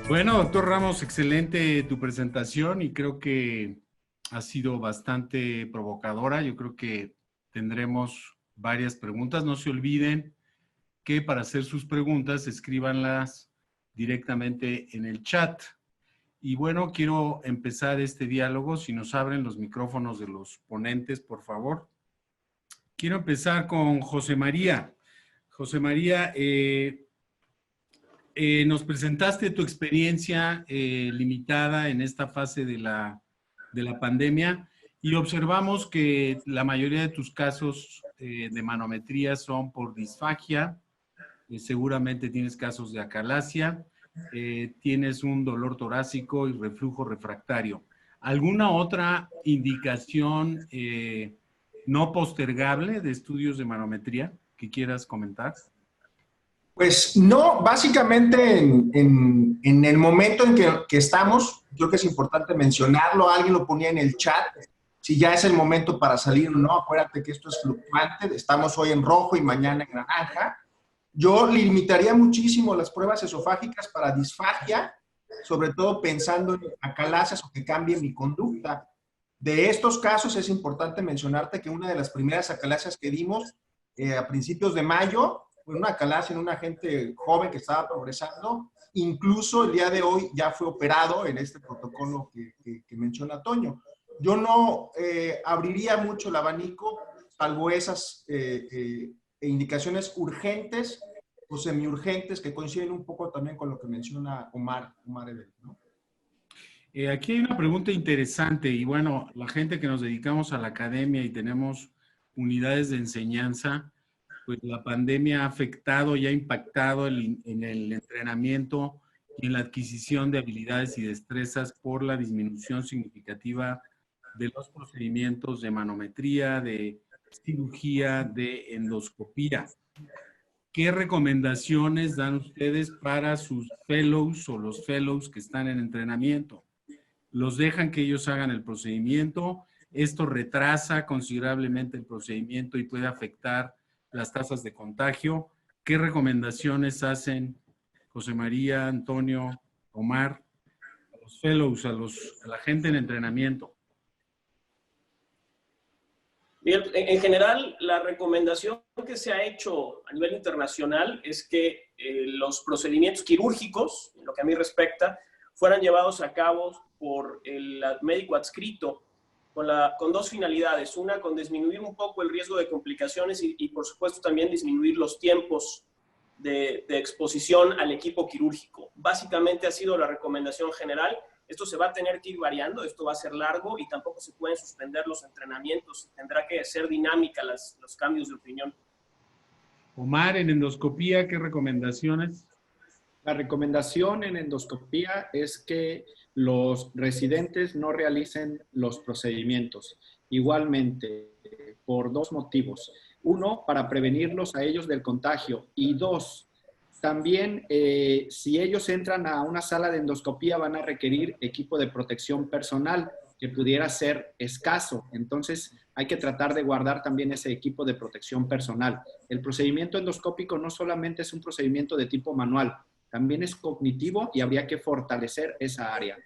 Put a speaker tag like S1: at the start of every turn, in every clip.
S1: Bueno, doctor Ramos, excelente tu presentación y creo que ha sido bastante provocadora. Yo creo que tendremos varias preguntas. No se olviden que para hacer sus preguntas, escríbanlas directamente en el chat. Y bueno, quiero empezar este diálogo. Si nos abren los micrófonos de los ponentes, por favor. Quiero empezar con José María. José María, nos presentaste tu experiencia limitada en esta fase de la pandemia y observamos que la mayoría de tus casos de manometría son por disfagia, seguramente tienes casos de acalasia, tienes un dolor torácico y reflujo refractario. ¿Alguna otra indicación no postergable de estudios de manometría que quieras comentar?
S2: Pues no, básicamente en el momento en que estamos, creo que es importante mencionarlo, alguien lo ponía en el chat, si ya es el momento para salir o no, acuérdate que esto es fluctuante, estamos hoy en rojo y mañana en naranja. Yo limitaría muchísimo las pruebas esofágicas para disfagia, sobre todo pensando en acalasias o que cambie mi conducta. De estos casos es importante mencionarte que una de las primeras acalasias que dimos a principios de mayo, una acalasia en una gente joven que estaba progresando, incluso el día de hoy ya fue operado en este protocolo que menciona Toño. Yo no abriría mucho el abanico, salvo esas indicaciones urgentes o semiurgentes que coinciden un poco también con lo que menciona Omar Edel, ¿no?
S1: Aquí hay una pregunta interesante y bueno, la gente que nos dedicamos a la academia y tenemos unidades de enseñanza, pues la pandemia ha afectado y ha impactado en el entrenamiento y en la adquisición de habilidades y destrezas por la disminución significativa de los procedimientos de manometría, de cirugía, de endoscopía. ¿Qué recomendaciones dan ustedes para sus fellows o los fellows que están en entrenamiento? ¿Los dejan que ellos hagan el procedimiento? ¿Esto retrasa considerablemente el procedimiento y puede afectar las tasas de contagio? ¿Qué recomendaciones hacen José María, Antonio, Omar, a los fellows, a la gente en entrenamiento?
S3: Bien, en general, la recomendación que se ha hecho a nivel internacional es que los procedimientos quirúrgicos, en lo que a mí respecta, fueran llevados a cabo por el médico adscrito con dos finalidades. Una, con disminuir un poco el riesgo de complicaciones y por supuesto, también disminuir los tiempos de exposición al equipo quirúrgico. Básicamente ha sido la recomendación general. Esto se va a tener que ir variando, esto va a ser largo y tampoco se pueden suspender los entrenamientos. Tendrá que ser dinámica los cambios de opinión.
S1: Omar, en endoscopía, ¿qué recomendaciones?
S4: La recomendación en endoscopía es que los residentes no realicen los procedimientos. Igualmente, por dos motivos. Uno, para prevenirlos a ellos del contagio. Y dos, también si ellos entran a una sala de endoscopía van a requerir equipo de protección personal que pudiera ser escaso. Entonces hay que tratar de guardar también ese equipo de protección personal. El procedimiento endoscópico no solamente es un procedimiento de tipo manual, también es cognitivo y habría que fortalecer esa área.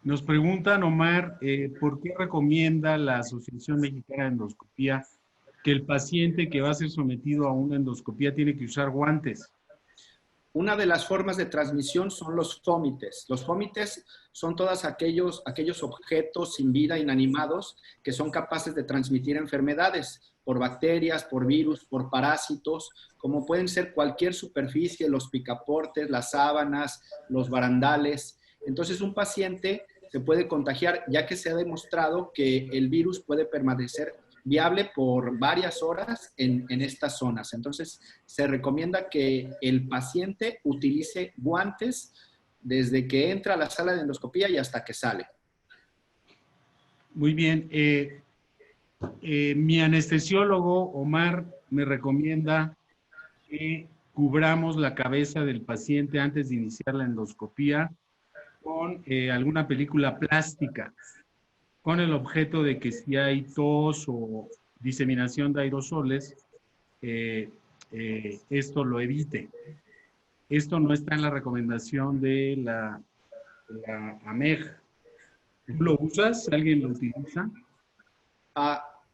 S1: Nos preguntan, Omar, ¿por qué recomienda la Asociación Mexicana de Endoscopía que el paciente que va a ser sometido a una endoscopía tiene que usar guantes?
S4: Una de las formas de transmisión son los fómites. Los fómites son todos aquellos objetos sin vida, inanimados, que son capaces de transmitir enfermedades por bacterias, por virus, por parásitos, como pueden ser cualquier superficie, los picaportes, las sábanas, los barandales. Entonces, un paciente se puede contagiar, ya que se ha demostrado que el virus puede permanecer viable por varias horas en estas zonas. Entonces, se recomienda que el paciente utilice guantes desde que entra a la sala de endoscopía y hasta que sale.
S1: Muy bien. Mi anestesiólogo, Omar, me recomienda que cubramos la cabeza del paciente antes de iniciar la endoscopía con alguna película plástica, con el objeto de que si hay tos o diseminación de aerosoles, esto lo evite. Esto no está en la recomendación de la AMEG. ¿Tú lo usas? ¿Alguien lo utiliza?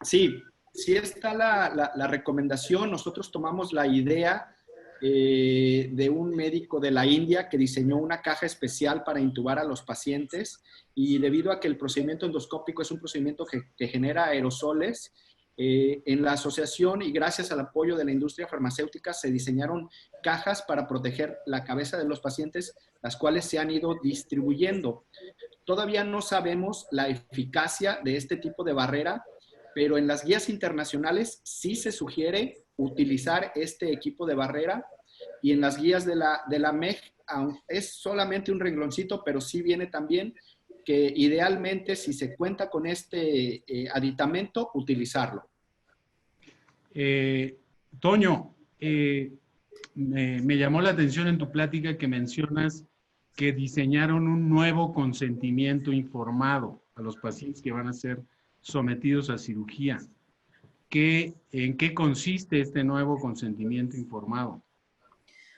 S4: Sí, sí está la recomendación. Nosotros tomamos la idea de un médico de la India que diseñó una caja especial para intubar a los pacientes, y debido a que el procedimiento endoscópico es un procedimiento que genera aerosoles, en la asociación y gracias al apoyo de la industria farmacéutica se diseñaron cajas para proteger la cabeza de los pacientes, las cuales se han ido distribuyendo. Todavía no sabemos la eficacia de este tipo de barrera, pero en las guías internacionales sí se sugiere utilizar este equipo de barrera, y en las guías de la MEG es solamente un rengloncito, pero sí viene también que idealmente, si se cuenta con este aditamento, utilizarlo.
S1: Toño, me llamó la atención en tu plática que mencionas que diseñaron un nuevo consentimiento informado a los pacientes que van a ser sometidos a cirugía. ¿En qué consiste este nuevo consentimiento informado?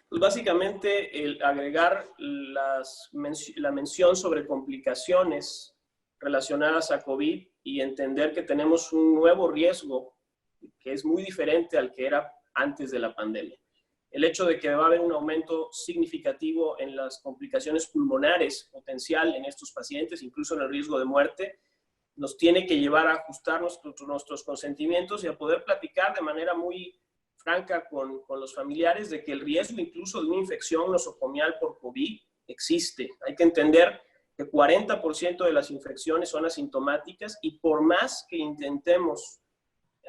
S3: Pues básicamente el agregar la mención sobre complicaciones relacionadas a COVID y entender que tenemos un nuevo riesgo que es muy diferente al que era antes de la pandemia. El hecho de que va a haber un aumento significativo en las complicaciones pulmonares potencial en estos pacientes, incluso en el riesgo de muerte, nos tiene que llevar a ajustar nuestros consentimientos y a poder platicar de manera muy franca con los familiares de que el riesgo incluso de una infección nosocomial por COVID existe. Hay que entender que 40% de las infecciones son asintomáticas, y por más que intentemos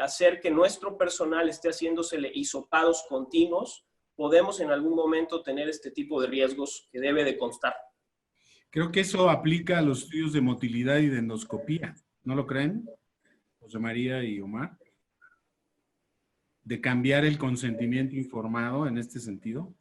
S3: hacer que nuestro personal esté haciéndosele hisopados continuos, podemos en algún momento tener este tipo de riesgos que debe de constar.
S1: Creo que eso aplica a los estudios de motilidad y de endoscopía. ¿No lo creen, José María y Omar? ¿De cambiar el consentimiento informado en este sentido?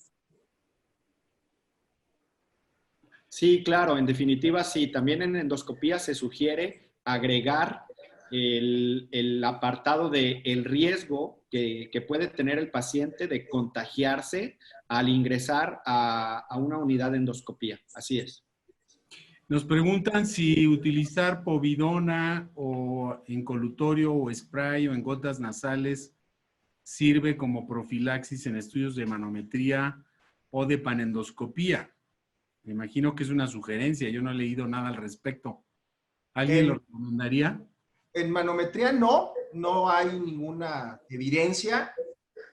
S4: Sí, claro, en definitiva sí. También en endoscopía se sugiere agregar el apartado de el riesgo que puede tener el paciente de contagiarse al ingresar a una unidad de endoscopía. Así es.
S1: Nos preguntan si utilizar povidona o en colutorio o spray o en gotas nasales sirve como profilaxis en estudios de manometría o de panendoscopía. Me imagino que es una sugerencia, yo no he leído nada al respecto. ¿Alguien lo recomendaría?
S2: En manometría no hay ninguna evidencia.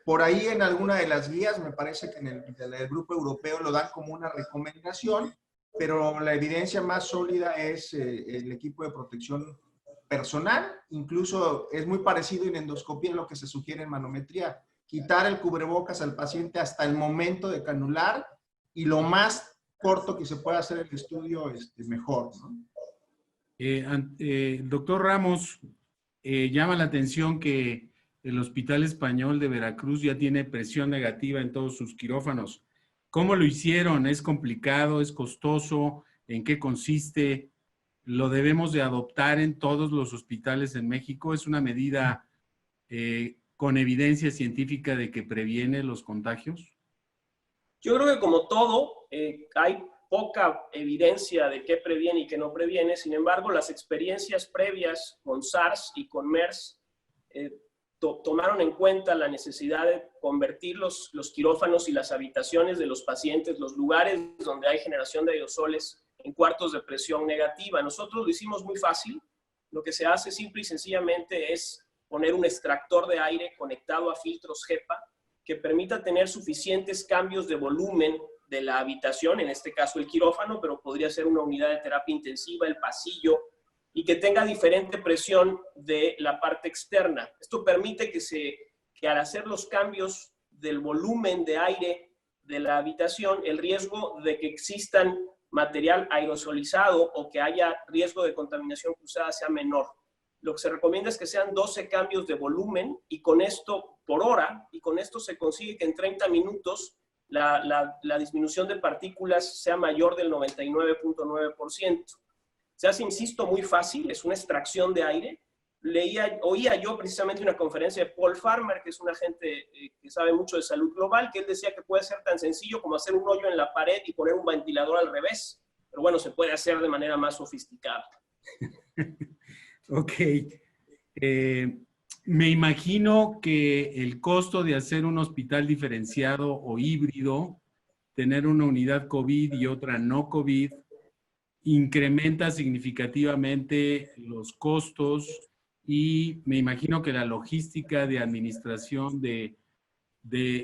S2: Por ahí en alguna de las guías, me parece que en el grupo europeo lo dan como una recomendación, pero la evidencia más sólida es el equipo de protección personal. Incluso es muy parecido en endoscopía a lo que se sugiere en manometría. Quitar el cubrebocas al paciente hasta el momento de canular, y lo más corto que se pueda hacer el estudio, mejor, ¿no?
S1: Doctor Ramos, llama la atención que el Hospital Español de Veracruz ya tiene presión negativa en todos sus quirófanos. ¿Cómo lo hicieron? ¿Es complicado? ¿Es costoso? ¿En qué consiste? ¿Lo debemos de adoptar en todos los hospitales en México? ¿Es una medida con evidencia científica de que previene los contagios?
S3: Yo creo que como todo, hay poca evidencia de qué previene y qué no previene. Sin embargo, las experiencias previas con SARS y con MERS tomaron en cuenta la necesidad de convertir los quirófanos y las habitaciones de los pacientes, los lugares donde hay generación de aerosoles, en cuartos de presión negativa. Nosotros lo hicimos muy fácil. Lo que se hace simple y sencillamente es poner un extractor de aire conectado a filtros HEPA que permita tener suficientes cambios de volumen de la habitación, en este caso el quirófano, pero podría ser una unidad de terapia intensiva, el pasillo, y que tenga diferente presión de la parte externa. Esto permite que al hacer los cambios del volumen de aire de la habitación, el riesgo de que existan material aerosolizado o que haya riesgo de contaminación cruzada sea menor. Lo que se recomienda es que sean 12 cambios de volumen, y con esto por hora, y con esto se consigue que en 30 minutos la disminución de partículas sea mayor del 99.9%. Se hace, insisto, muy fácil, es una extracción de aire. oía yo precisamente una conferencia de Paul Farmer, que es un agente que sabe mucho de salud global, que él decía que puede ser tan sencillo como hacer un hoyo en la pared y poner un ventilador al revés. Pero bueno, se puede hacer de manera más sofisticada.
S1: Ok. Me imagino que el costo de hacer un hospital diferenciado o híbrido, tener una unidad COVID y otra no COVID, incrementa significativamente los costos y me imagino que la logística de administración de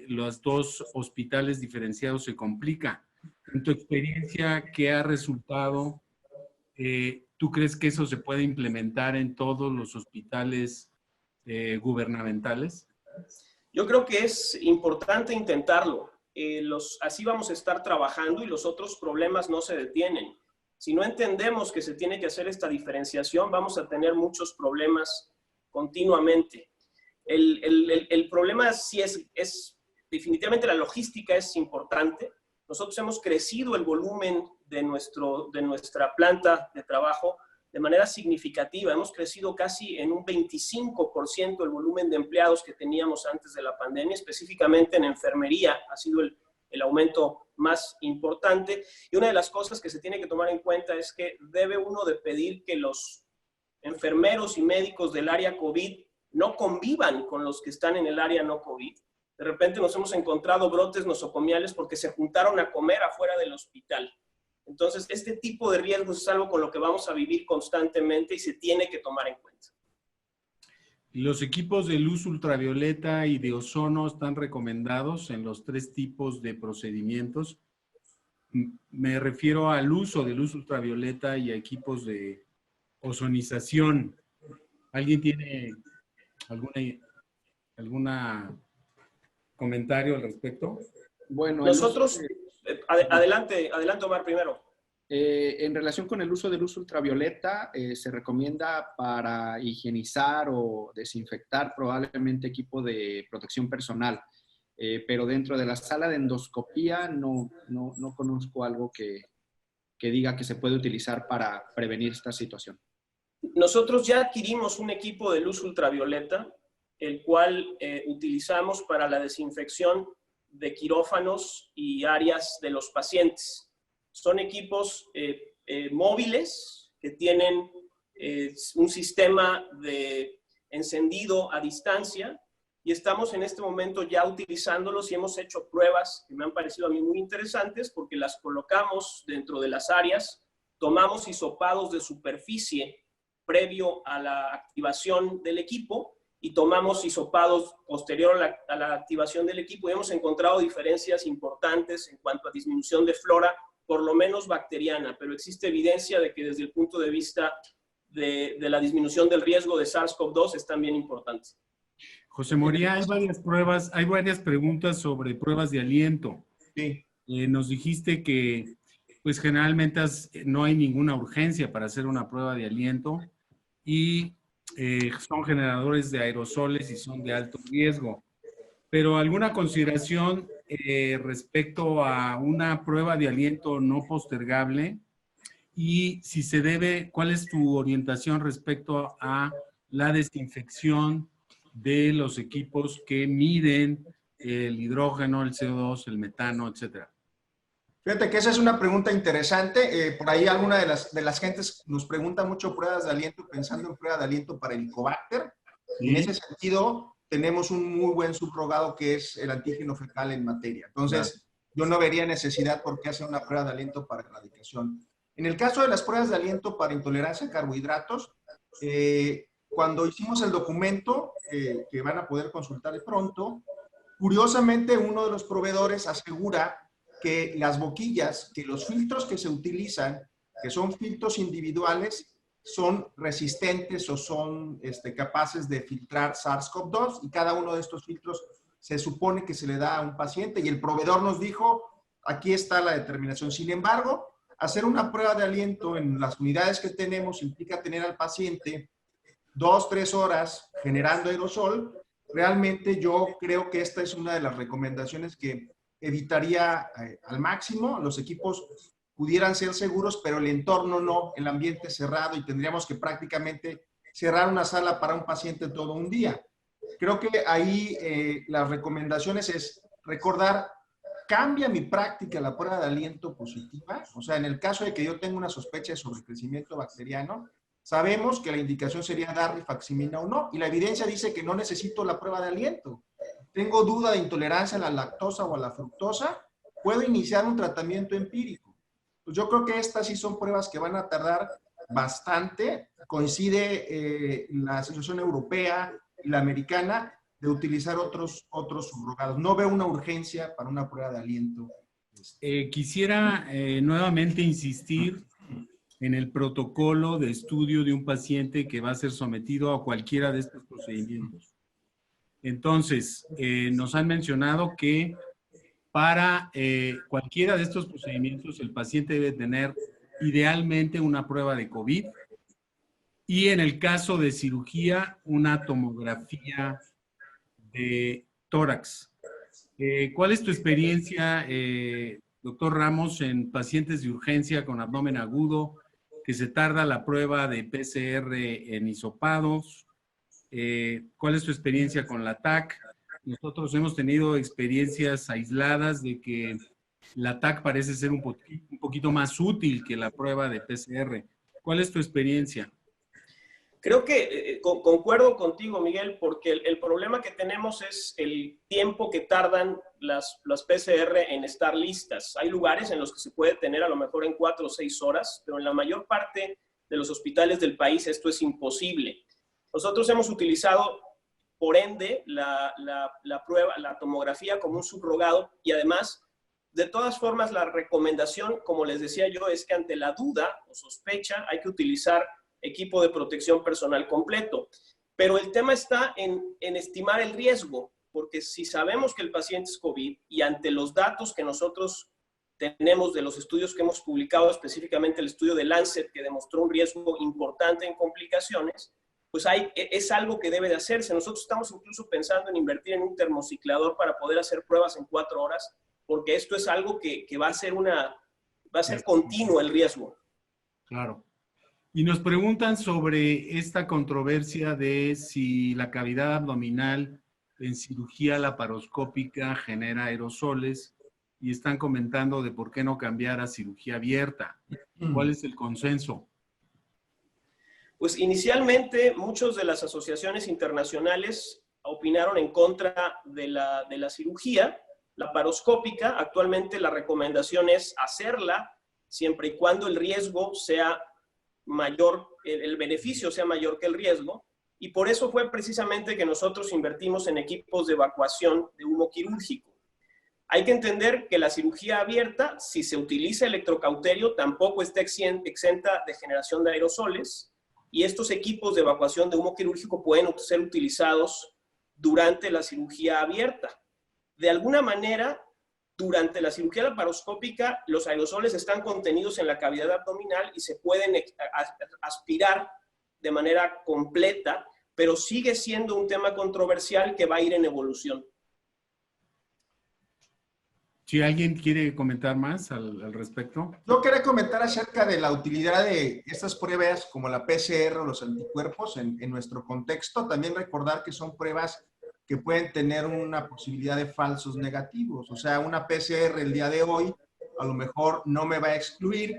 S1: los dos hospitales diferenciados se complica. En tu experiencia, ¿qué ha resultado? ¿Tú crees que eso se puede implementar en todos los hospitales gubernamentales?
S3: Yo creo que es importante intentarlo. Así vamos a estar trabajando y los otros problemas no se detienen. Si no entendemos que se tiene que hacer esta diferenciación, vamos a tener muchos problemas continuamente. El problema sí es definitivamente la logística es importante. Nosotros hemos crecido el volumen de nuestra planta de trabajo de manera significativa. Hemos crecido casi en un 25% el volumen de empleados que teníamos antes de la pandemia, específicamente en enfermería ha sido el aumento más importante. Y una de las cosas que se tiene que tomar en cuenta es que debe uno de pedir que los enfermeros y médicos del área COVID no convivan con los que están en el área no COVID. De repente nos hemos encontrado brotes nosocomiales porque se juntaron a comer afuera del hospital. Entonces, este tipo de riesgos es algo con lo que vamos a vivir constantemente y se tiene que tomar en cuenta.
S1: Los equipos de luz ultravioleta y de ozono están recomendados en los 3 tipos de procedimientos. Me refiero al uso de luz ultravioleta y a equipos de ozonización. ¿Alguien tiene alguna comentario al respecto?
S4: Bueno,
S3: nosotros, adelante Omar primero.
S4: En relación con el uso de luz ultravioleta, se recomienda para higienizar o desinfectar probablemente equipo de protección personal, pero dentro de la sala de endoscopía no conozco algo que diga que se puede utilizar para prevenir esta situación.
S3: Nosotros ya adquirimos un equipo de luz ultravioleta, el cual utilizamos para la desinfección de quirófanos y áreas de los pacientes. Son equipos móviles que tienen un sistema de encendido a distancia y estamos en este momento ya utilizándolos y hemos hecho pruebas que me han parecido a mí muy interesantes porque las colocamos dentro de las áreas, tomamos hisopados de superficie previo a la activación del equipo y tomamos hisopados posterior a la activación del equipo y hemos encontrado diferencias importantes en cuanto a disminución de flora, por lo menos bacteriana, pero existe evidencia de que desde el punto de vista de la disminución del riesgo de SARS-CoV-2 es también importante.
S1: José Moría, hay varias preguntas sobre pruebas de aliento.
S2: Sí.
S1: Nos dijiste que pues generalmente no hay ninguna urgencia para hacer una prueba de aliento y son generadores de aerosoles y son de alto riesgo. Pero ¿alguna consideración respecto a una prueba de aliento no postergable? Y si se debe, ¿cuál es tu orientación respecto a la desinfección de los equipos que miden el hidrógeno, el CO2, el metano, etcétera?
S2: Fíjate que esa es una pregunta interesante. Por ahí alguna de las gentes nos pregunta mucho pruebas de aliento, pensando en pruebas de aliento para el Helicobacter. Sí. En ese sentido, tenemos un muy buen subrogado que es el antígeno fecal en materia. Entonces, yo no vería necesidad por qué hacer una prueba de aliento para erradicación. En el caso de las pruebas de aliento para intolerancia a carbohidratos, cuando hicimos el documento, que van a poder consultar de pronto, curiosamente uno de los proveedores asegura que las boquillas, que los filtros que se utilizan, que son filtros individuales, son resistentes o son capaces de filtrar SARS-CoV-2 y cada uno de estos filtros se supone que se le da a un paciente y el proveedor nos dijo, aquí está la determinación. Sin embargo, hacer una prueba de aliento en las unidades que tenemos implica tener al paciente 2-3 horas generando aerosol. Realmente yo creo que esta es una de las recomendaciones que evitaría al máximo. Los equipos pudieran ser seguros, pero el entorno no, el ambiente cerrado y tendríamos que prácticamente cerrar una sala para un paciente todo un día. Creo que ahí las recomendaciones es recordar, cambia mi práctica la prueba de aliento positiva. O sea, en el caso de que yo tenga una sospecha de sobrecrecimiento bacteriano, sabemos que la indicación sería dar rifaximirina o no, y la evidencia dice que no necesito la prueba de aliento. Tengo duda de intolerancia a la lactosa o a la fructosa, puedo iniciar un tratamiento empírico. Pues yo creo que estas sí son pruebas que van a tardar bastante. Coincide la Asociación Europea y la Americana de utilizar otros subrogados. No veo una urgencia para una prueba de aliento.
S1: Quisiera nuevamente insistir en el protocolo de estudio de un paciente que va a ser sometido a cualquiera de estos procedimientos. Entonces, nos han mencionado que para cualquiera de estos procedimientos el paciente debe tener idealmente una prueba de COVID y en el caso de cirugía una tomografía de tórax. ¿Cuál es tu experiencia, doctor Ramos, en pacientes de urgencia con abdomen agudo, que se tarda la prueba de PCR en hisopados? ¿Cuál es tu experiencia con la TAC? Nosotros hemos tenido experiencias aisladas de que la TAC parece ser un poquito más útil que la prueba de PCR. ¿Cuál es tu experiencia?
S3: Creo que concuerdo contigo, Miguel, porque el problema que tenemos es el tiempo que tardan las PCR en estar listas. Hay lugares en los que se puede tener a lo mejor en 4 o 6 horas, pero en la mayor parte de los hospitales del país esto es imposible. Nosotros hemos utilizado, por ende, la prueba, la tomografía como un subrogado y además, de todas formas, la recomendación, como les decía yo, es que ante la duda o sospecha hay que utilizar equipo de protección personal completo. Pero el tema está en estimar el riesgo, porque si sabemos que el paciente es COVID y ante los datos que nosotros tenemos de los estudios que hemos publicado, específicamente el estudio de Lancet, que demostró un riesgo importante en complicaciones, pues es algo que debe de hacerse. Nosotros estamos incluso pensando en invertir en un termociclador para poder hacer pruebas en 4 horas, porque esto es algo que va a ser continuo el riesgo.
S1: Claro. Y nos preguntan sobre esta controversia de si la cavidad abdominal en cirugía laparoscópica genera aerosoles y están comentando de por qué no cambiar a cirugía abierta. ¿Cuál es el consenso?
S3: Pues inicialmente muchas de las asociaciones internacionales opinaron en contra de la cirugía laparoscópica. Actualmente la recomendación es hacerla siempre y cuando el riesgo sea mayor, el beneficio sea mayor que el riesgo, y por eso fue precisamente que nosotros invertimos en equipos de evacuación de humo quirúrgico. Hay que entender que la cirugía abierta, si se utiliza electrocauterio, tampoco está exenta de generación de aerosoles, y estos equipos de evacuación de humo quirúrgico pueden ser utilizados durante la cirugía abierta. De alguna manera, durante la cirugía laparoscópica, los aerosoles están contenidos en la cavidad abdominal y se pueden aspirar de manera completa, pero sigue siendo un tema controversial que va a ir en evolución.
S1: Si alguien quiere comentar más al respecto.
S2: Yo quería comentar acerca de la utilidad de estas pruebas como la PCR o los anticuerpos en nuestro contexto. También recordar que son pruebas que pueden tener una posibilidad de falsos negativos. O sea, una PCR el día de hoy a lo mejor no me va a excluir.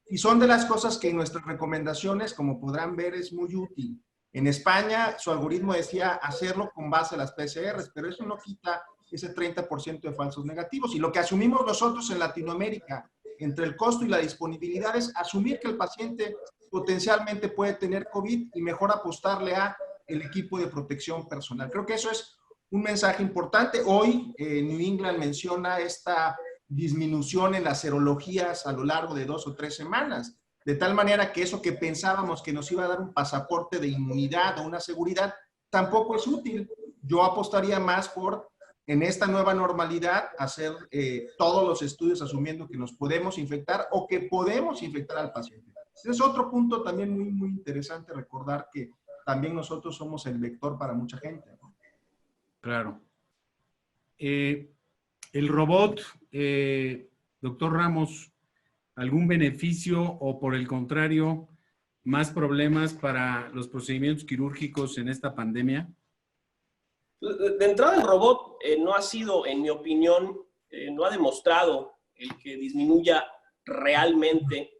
S2: Y son de las cosas que en nuestras recomendaciones, como podrán ver, es muy útil. En España, su algoritmo decía hacerlo con base a las PCRs, pero eso no quita ese 30% de falsos negativos. Y lo que asumimos nosotros en Latinoamérica, entre el costo y la disponibilidad, es asumir que el paciente potencialmente puede tener COVID y mejor apostarle a el equipo de protección personal. Creo que eso es un mensaje importante. Hoy New England menciona esta disminución en las serologías a lo largo de 2 o 3 semanas, de tal manera que eso que pensábamos que nos iba a dar un pasaporte de inmunidad o una seguridad, tampoco es útil. Yo apostaría más por, en esta nueva normalidad, hacer todos los estudios asumiendo que nos podemos infectar o que podemos infectar al paciente. Ese es otro punto también muy, muy interesante, recordar que también nosotros somos el vector para mucha gente, ¿no?
S1: Claro. El robot, doctor Ramos, ¿algún beneficio o por el contrario, más problemas para los procedimientos quirúrgicos en esta pandemia?
S3: De entrada, el robot no ha sido, en mi opinión, no ha demostrado el que disminuya realmente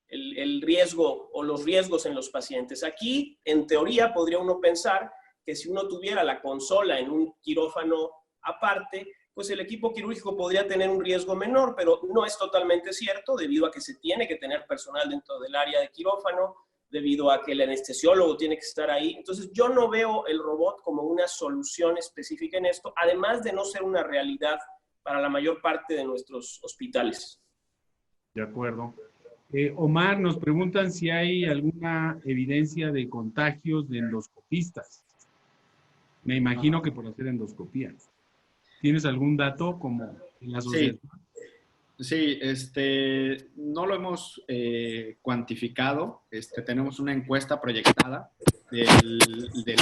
S3: el riesgo o los riesgos en los pacientes. Aquí, en teoría, podría uno pensar que si uno tuviera la consola en un quirófano aparte, pues el equipo quirúrgico podría tener un riesgo menor, pero no es totalmente cierto debido a que se tiene que tener personal dentro del área de quirófano, debido a que el anestesiólogo tiene que estar ahí. Entonces, yo no veo el robot como una solución específica en esto, además de no ser una realidad para la mayor parte de nuestros hospitales.
S1: De acuerdo. Omar, nos preguntan si hay alguna evidencia de contagios de endoscopistas. Me imagino que por hacer endoscopía. ¿Tienes algún dato como en la sociedad?
S4: Sí, no lo hemos cuantificado. Tenemos una encuesta proyectada del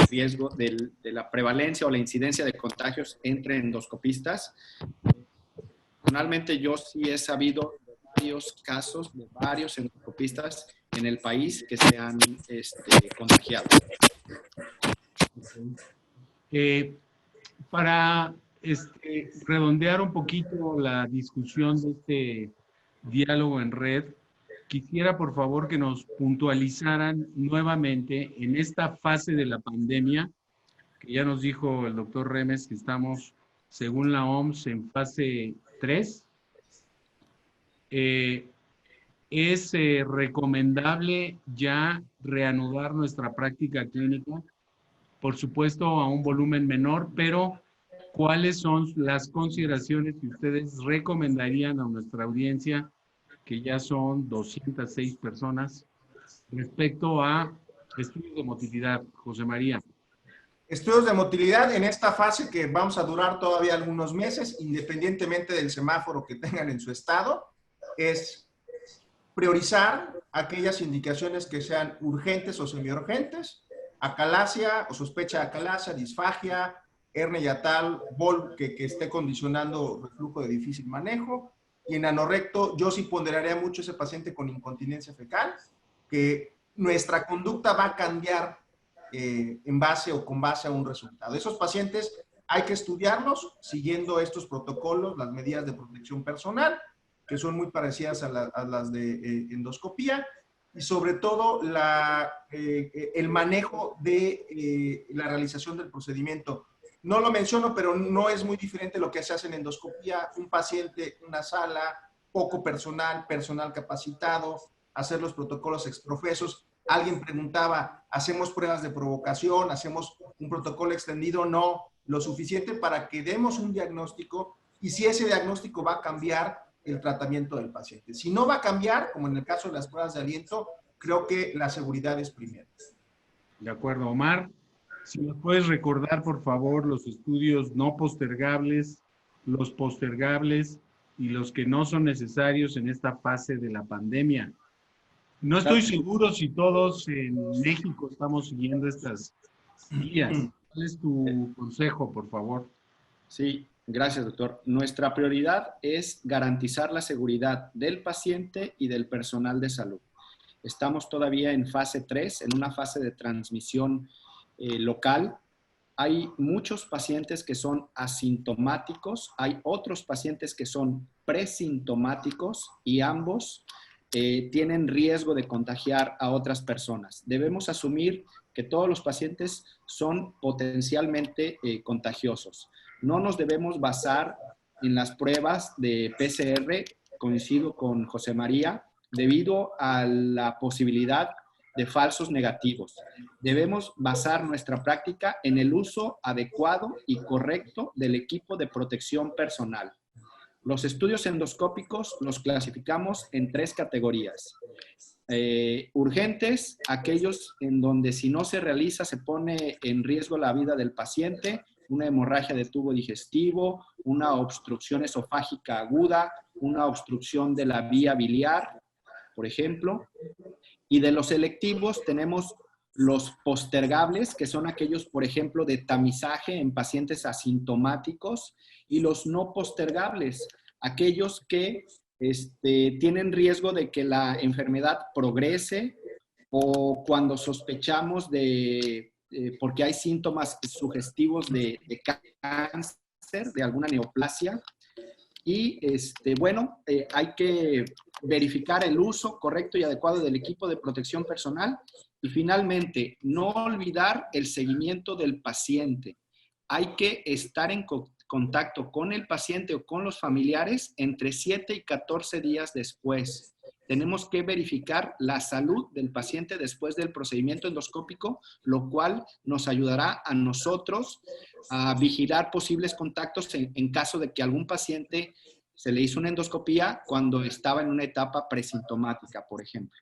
S4: riesgo, de la prevalencia o la incidencia de contagios entre endoscopistas. Personalmente, yo sí he sabido de varios casos de varios endoscopistas en el país que se han contagiado.
S1: Para redondear un poquito la discusión de este diálogo en red, quisiera por favor que nos puntualizaran nuevamente en esta fase de la pandemia, que ya nos dijo el doctor Remes que estamos, según la OMS, en fase 3. ¿Es recomendable ya reanudar nuestra práctica clínica? Por supuesto, a un volumen menor, pero ¿cuáles son las consideraciones que ustedes recomendarían a nuestra audiencia, que ya son 206 personas, respecto a estudios de motilidad? José María.
S2: Estudios de motilidad en esta fase que vamos a durar todavía algunos meses, independientemente del semáforo que tengan en su estado, es priorizar aquellas indicaciones que sean urgentes o semiurgentes, acalasia o sospecha de acalasia, disfagia, hernia yatal, BOL que esté condicionando reflujo de difícil manejo, y en anorrecto yo sí ponderaría mucho ese paciente con incontinencia fecal, que nuestra conducta va a cambiar en base o con base a un resultado. Esos pacientes hay que estudiarlos siguiendo estos protocolos, las medidas de protección personal, que son muy parecidas a las de endoscopía, y sobre todo el manejo de la realización del procedimiento. No lo menciono, pero no es muy diferente lo que se hace en endoscopía. Un paciente, una sala, poco personal, personal capacitado, hacer los protocolos exprofesos. Alguien preguntaba, ¿hacemos pruebas de provocación? ¿Hacemos un protocolo extendido? No, lo suficiente para que demos un diagnóstico, y si ese diagnóstico va a cambiar el tratamiento del paciente. Si no va a cambiar, como en el caso de las pruebas de aliento, creo que la seguridad es primero.
S1: De acuerdo, Omar. Si nos puedes recordar, por favor, los estudios no postergables, los postergables y los que no son necesarios en esta fase de la pandemia. No estoy seguro si todos en México estamos siguiendo estas guías. ¿Cuál es tu consejo, por favor?
S4: Sí, gracias, doctor. Nuestra prioridad es garantizar la seguridad del paciente y del personal de salud. Estamos todavía en fase 3, en una fase de transmisión local. Hay muchos pacientes que son asintomáticos, hay otros pacientes que son presintomáticos y ambos tienen riesgo de contagiar a otras personas. Debemos asumir que todos los pacientes son potencialmente contagiosos. No nos debemos basar en las pruebas de PCR, coincido con José María, debido a la posibilidad de falsos negativos. Debemos basar nuestra práctica en el uso adecuado y correcto del equipo de protección personal. Los estudios endoscópicos los clasificamos en 3 categorías. Urgentes, aquellos en donde si no se realiza se pone en riesgo la vida del paciente, una hemorragia de tubo digestivo, una obstrucción esofágica aguda, una obstrucción de la vía biliar, por ejemplo. Y de los selectivos tenemos los postergables, que son aquellos, por ejemplo, de tamizaje en pacientes asintomáticos, y los no postergables, aquellos que tienen riesgo de que la enfermedad progrese o cuando sospechamos porque hay síntomas sugestivos de cáncer, de alguna neoplasia. Y bueno, hay que verificar el uso correcto y adecuado del equipo de protección personal. Y finalmente, no olvidar el seguimiento del paciente. Hay que estar en contacto con el paciente o con los familiares entre 7 y 14 días después. Tenemos que verificar la salud del paciente después del procedimiento endoscópico, lo cual nos ayudará a nosotros a vigilar posibles contactos en caso de que algún paciente se le hizo una endoscopía cuando estaba en una etapa presintomática, por ejemplo.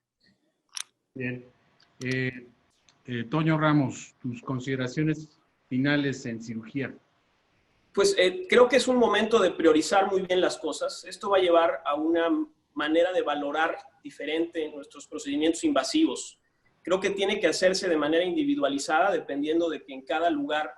S1: Bien. Toño Ramos, tus consideraciones finales en cirugía.
S3: Pues creo que es un momento de priorizar muy bien las cosas. Esto va a llevar a una manera de valorar diferente nuestros procedimientos invasivos. Creo que tiene que hacerse de manera individualizada, dependiendo de que en cada lugar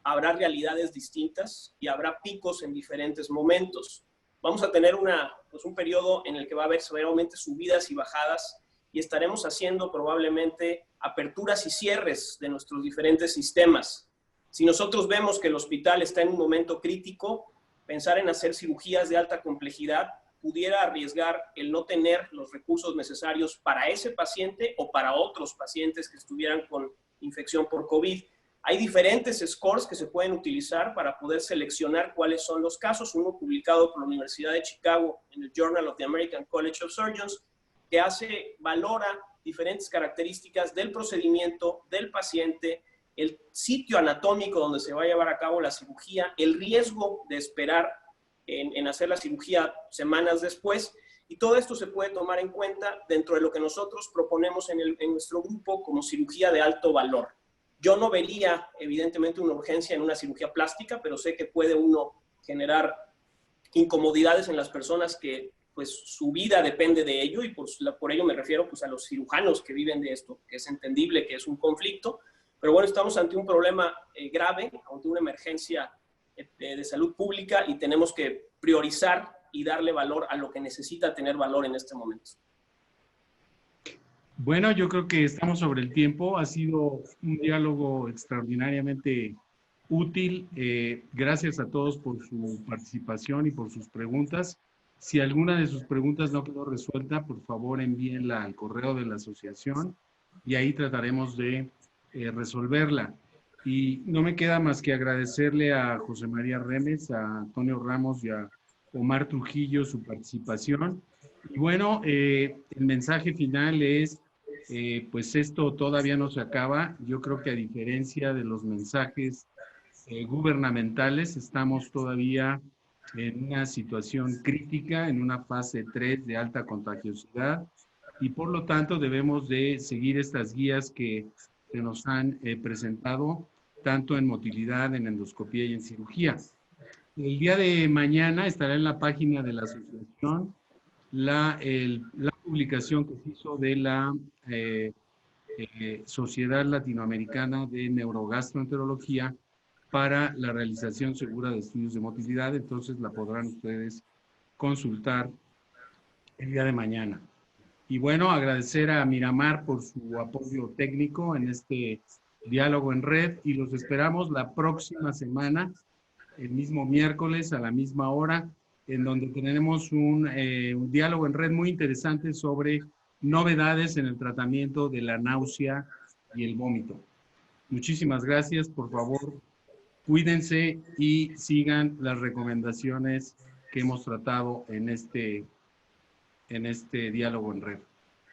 S3: habrá realidades distintas y habrá picos en diferentes momentos. Vamos a tener un periodo en el que va a haber seguramente subidas y bajadas y estaremos haciendo probablemente aperturas y cierres de nuestros diferentes sistemas. Si nosotros vemos que el hospital está en un momento crítico, pensar en hacer cirugías de alta complejidad pudiera arriesgar el no tener los recursos necesarios para ese paciente o para otros pacientes que estuvieran con infección por COVID. Hay diferentes scores que se pueden utilizar para poder seleccionar cuáles son los casos. Uno publicado por la Universidad de Chicago en el Journal of the American College of Surgeons, que valora diferentes características del procedimiento, del paciente, el sitio anatómico donde se va a llevar a cabo la cirugía, el riesgo de esperar en hacer la cirugía semanas después, y todo esto se puede tomar en cuenta dentro de lo que nosotros proponemos en nuestro grupo como cirugía de alto valor. Yo no vería, evidentemente, una urgencia en una cirugía plástica, pero sé que puede uno generar incomodidades en las personas que pues su vida depende de ello, y por ello me refiero pues a los cirujanos que viven de esto, que es entendible que es un conflicto, pero bueno, estamos ante un problema grave, ante una emergencia de salud pública, y tenemos que priorizar y darle valor a lo que necesita tener valor en este momento.
S1: Bueno, yo creo que estamos sobre el tiempo. Ha sido un diálogo extraordinariamente útil. Gracias a todos por su participación y por sus preguntas. Si alguna de sus preguntas no quedó resuelta, por favor envíenla al correo de la asociación y ahí trataremos de resolverla. Y no me queda más que agradecerle a José María Remes, a Antonio Ramos y a Omar Trujillo su participación. Y bueno, el mensaje final es, pues esto todavía no se acaba. Yo creo que a diferencia de los mensajes gubernamentales, estamos todavía en una situación crítica, en una fase 3 de alta contagiosidad, y por lo tanto debemos de seguir estas guías que se nos han presentado, tanto en motilidad, en endoscopía y en cirugía. El día de mañana estará en la página de la asociación la publicación que se hizo de la Sociedad Latinoamericana de Neurogastroenterología para la realización segura de estudios de motilidad. Entonces la podrán ustedes consultar el día de mañana. Y bueno, agradecer a Miramar por su apoyo técnico en este diálogo en red, y los esperamos la próxima semana, el mismo miércoles a la misma hora, en donde tenemos un diálogo en red muy interesante sobre novedades en el tratamiento de la náusea y el vómito. Muchísimas gracias. Por favor, cuídense y sigan las recomendaciones que hemos tratado en este diálogo en red.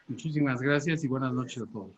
S1: Muchísimas gracias y buenas noches a todos.